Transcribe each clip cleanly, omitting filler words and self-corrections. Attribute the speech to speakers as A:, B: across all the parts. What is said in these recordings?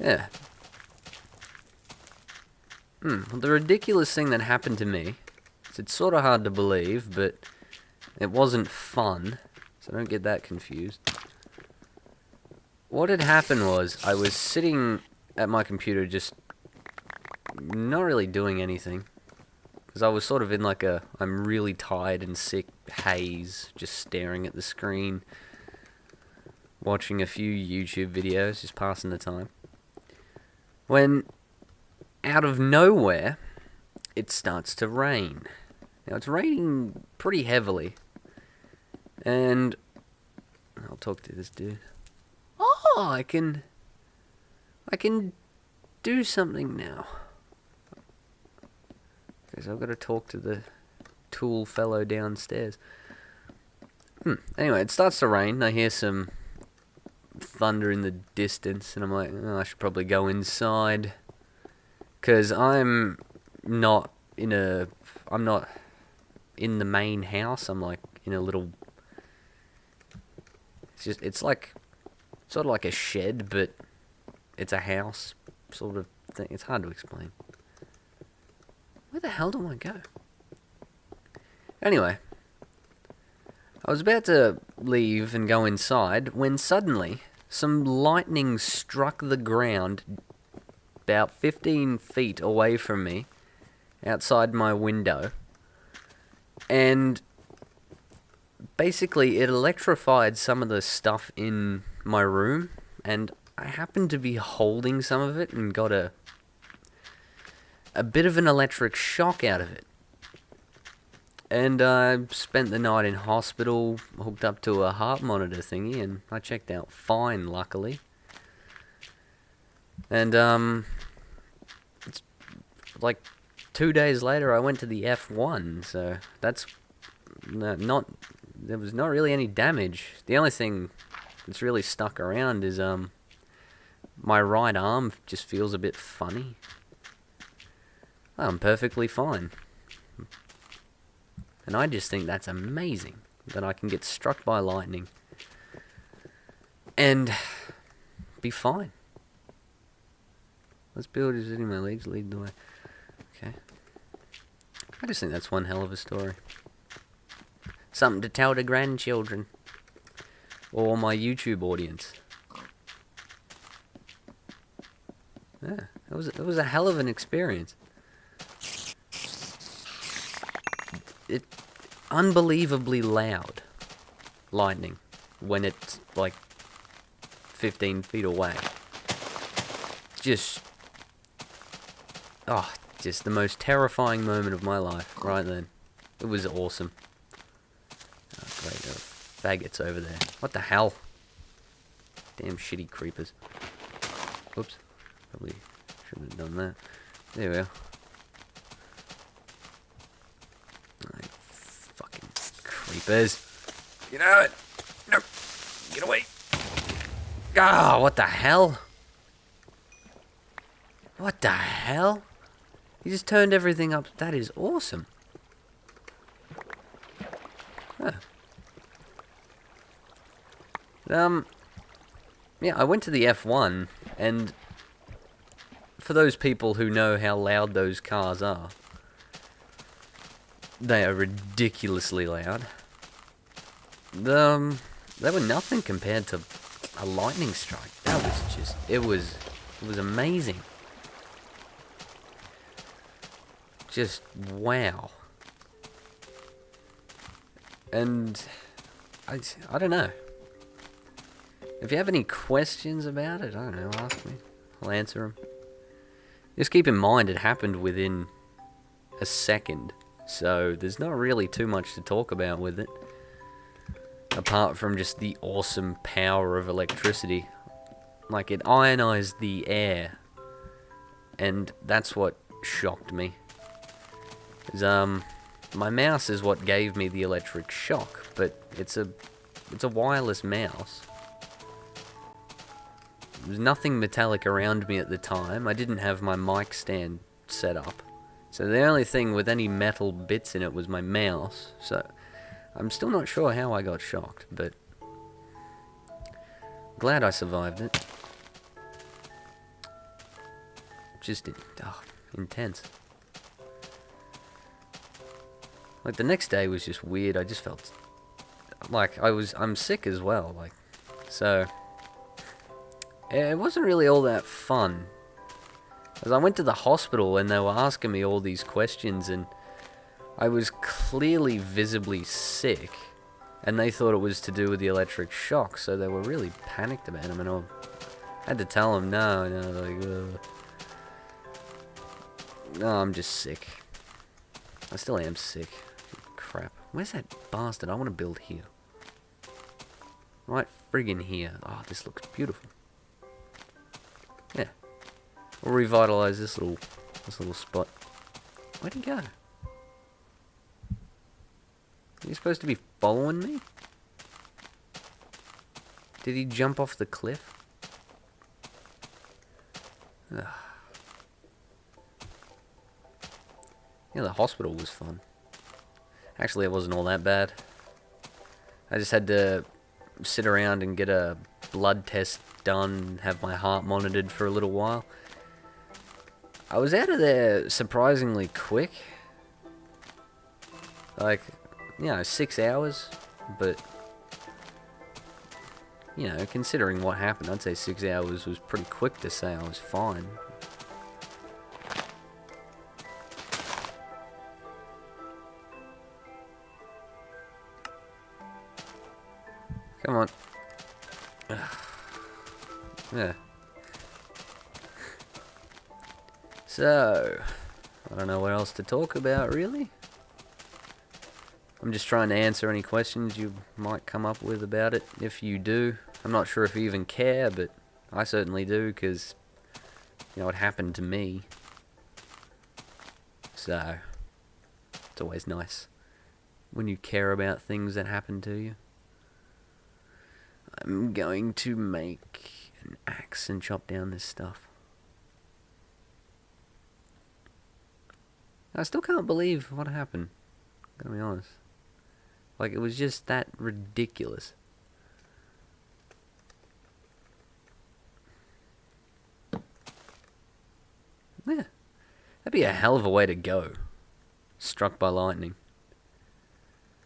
A: Yeah. Well, the ridiculous thing that happened to me, it's sort of hard to believe, but it wasn't fun, so don't get that confused. What had happened was, I was sitting at my computer just not really doing anything, because I was sort of in like a I'm really tired and sick haze, just staring at the screen, watching a few YouTube videos, just passing the time. When, out of nowhere, it starts to rain. Now, it's raining pretty heavily, and I'll talk to this dude. Oh, I can do something now. Okay, so I've got to talk to the tool fellow downstairs. Anyway, it starts to rain. I hear some thunder in the distance, and I'm like, oh, I should probably go inside, because I'm not in the main house. I'm like in a little, it's like sort of like a shed, but it's a house sort of thing. It's hard to explain. Where the hell do I go? Anyway, I was about to leave and go inside when suddenly some lightning struck the ground about 15 feet away from me, outside my window, and basically it electrified some of the stuff in my room, and I happened to be holding some of it and got a bit of an electric shock out of it. And I spent the night in hospital, hooked up to a heart monitor thingy, and I checked out fine, luckily. And, it's like 2 days later I went to the F1, so that's there was not really any damage. The only thing that's really stuck around is, my right arm just feels a bit funny. I'm perfectly fine. And I just think that's amazing, that I can get struck by lightning and be fine. Let's build is in my legs, lead the way. Okay. I just think that's one hell of a story. Something to tell to grandchildren. Or my YouTube audience. Yeah, it was a hell of an experience. It unbelievably loud lightning when it's like 15 feet away. Just the most terrifying moment of my life right then. It was awesome. Oh, great, there are faggots over there. What the hell? Damn shitty creepers. Oops. Probably shouldn't have done that. There we are. Fucking creepers. Get out! No! Get away! Ah, what the hell? What the hell? He just turned everything up. That is awesome. Huh. Yeah, I went to the F1, and for those people who know how loud those cars are, they are ridiculously loud. They were nothing compared to a lightning strike. That was just, it was amazing. Just wow. And I don't know. If you have any questions about it, I don't know, ask me. I'll answer them. Just keep in mind it happened within a second, so there's not really too much to talk about with it. Apart from just the awesome power of electricity. Like, it ionized the air. And that's what shocked me. My mouse is what gave me the electric shock, but it's a wireless mouse. There was nothing metallic around me at the time. I didn't have my mic stand set up. So the only thing with any metal bits in it was my mouse. So I'm still not sure how I got shocked, but glad I survived it. just intense. Like, the next day was just weird. I just felt like I'm sick as well. Like, so it wasn't really all that fun. As I went to the hospital and they were asking me all these questions, and I was clearly visibly sick, and they thought it was to do with the electric shock, so they were really panicked about him, and I had to tell them, no, like, no, I'm just sick. I still am sick. Crap. Where's that bastard? I want to build here. Right friggin' here. Oh, this looks beautiful. Yeah. We'll revitalize this little spot. Where'd he go? Are you supposed to be following me? Did he jump off the cliff? Ugh. Yeah, the hospital was fun. Actually, it wasn't all that bad. I just had to sit around and get a blood test done, have my heart monitored for a little while. I was out of there surprisingly quick. Like, 6 hours, but, considering what happened, I'd say 6 hours was pretty quick to say I was fine. Come on. Yeah. So, I don't know what else to talk about, really. I'm just trying to answer any questions you might come up with about it, if you do. I'm not sure if you even care, but I certainly do, because, it happened to me. So, it's always nice when you care about things that happen to you. I'm going to make an axe and chop down this stuff. I still can't believe what happened. Gotta be honest. Like, it was just that ridiculous. Yeah. That'd be a hell of a way to go. Struck by lightning.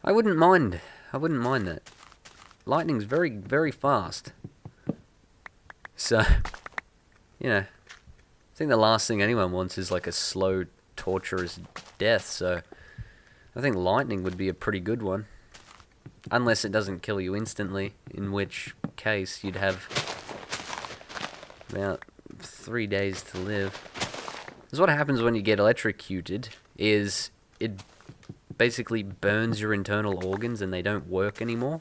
A: I wouldn't mind that. Lightning's very, very fast. So, I think the last thing anyone wants is like a slow, torturous death, so I think lightning would be a pretty good one. Unless it doesn't kill you instantly, in which case you'd have about 3 days to live. Because what happens when you get electrocuted is it basically burns your internal organs and they don't work anymore.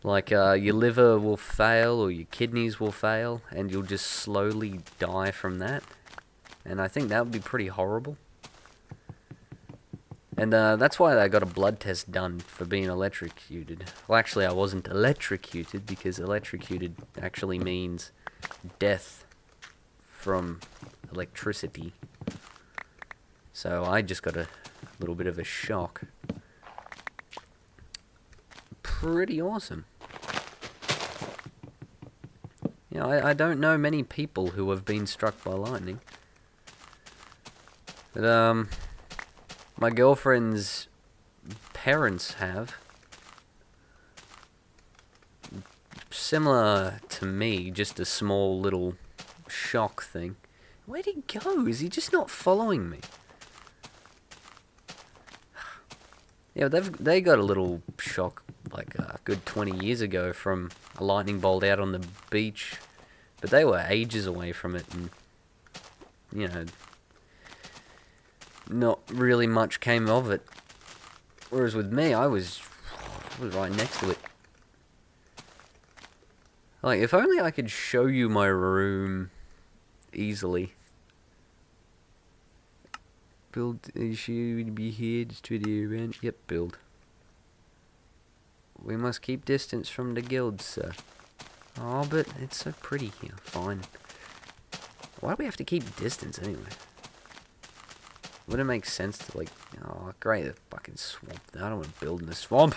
A: Like, your liver will fail or your kidneys will fail and you'll just slowly die from that. And I think that would be pretty horrible. And that's why I got a blood test done for being electrocuted. Well, actually, I wasn't electrocuted because electrocuted actually means death from electricity. So I just got a little bit of a shock. Pretty awesome. I don't know many people who have been struck by lightning. But, my girlfriend's parents have. Similar to me, just a small little shock thing. Where'd he go? Is he just not following me? Yeah, they got a little shock like a good 20 years ago from a lightning bolt out on the beach, but they were ages away from it, and not really much came of it. Whereas with me, I was right next to it. Like, if only I could show you my room easily. Build should be here, just to the around. Yep, build. We must keep distance from the guild, sir. Oh, but it's so pretty here. Fine. Why do we have to keep distance anyway? Would it make sense to, like, oh, great, a fucking swamp. I don't want to build in the swamp.